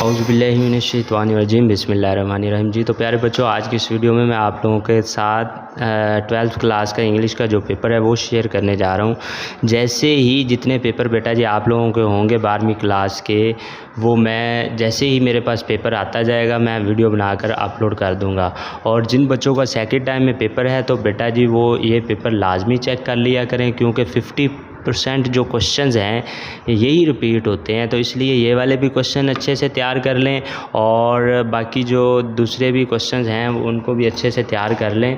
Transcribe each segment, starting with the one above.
औज़ुबिल्लाहिमिनश्शैतानिर्रजीम बिस्मिल्लाहिर्रहमानिर्रहीम। जी तो प्यारे बच्चों, आज की इस वीडियो में मैं आप लोगों के साथ 12th क्लास का इंग्लिश का जो पेपर है वो शेयर करने जा रहा हूँ। जैसे ही जितने पेपर बेटा जी आप लोगों के होंगे 12वीं क्लास के, वो मैं जैसे ही मेरे पास पेपर आता जाएगा मैं वीडियो बनाकर अपलोड कर दूँगा। और जिन बच्चों का सेकंड टाइम में पेपर है तो बेटा जी वो ये पेपर लाजमी चेक कर लिया करें, क्योंकि 50% जो क्वेश्चंस हैं यही रिपीट होते हैं, तो इसलिए ये वाले भी क्वेश्चन अच्छे से तैयार कर लें और बाकी जो दूसरे भी क्वेश्चंस हैं उनको भी अच्छे से तैयार कर लें।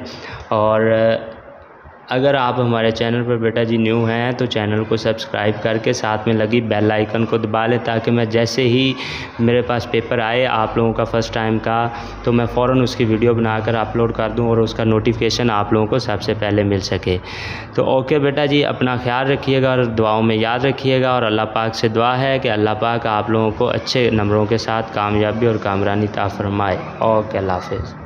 और अगर आप हमारे चैनल पर बेटा जी न्यू हैं तो चैनल को सब्सक्राइब करके साथ में लगी बेल आइकन को दबा लें, ताकि मैं जैसे ही मेरे पास पेपर आए आप लोगों का फ़र्स्ट टाइम का, तो मैं फ़ौरन उसकी वीडियो बनाकर अपलोड कर दूं और उसका नोटिफिकेशन आप लोगों को सबसे पहले मिल सके। तो ओके बेटा जी, अपना ख्याल रखिएगा और दुआओं में याद रखिएगा। और अल्लाह पाक से दुआ है कि अल्लाह पाक आप लोगों को अच्छे नंबरों के साथ कामयाबी और कामरानी अता फरमाए। ओके, अल्लाह हाफ़िज़।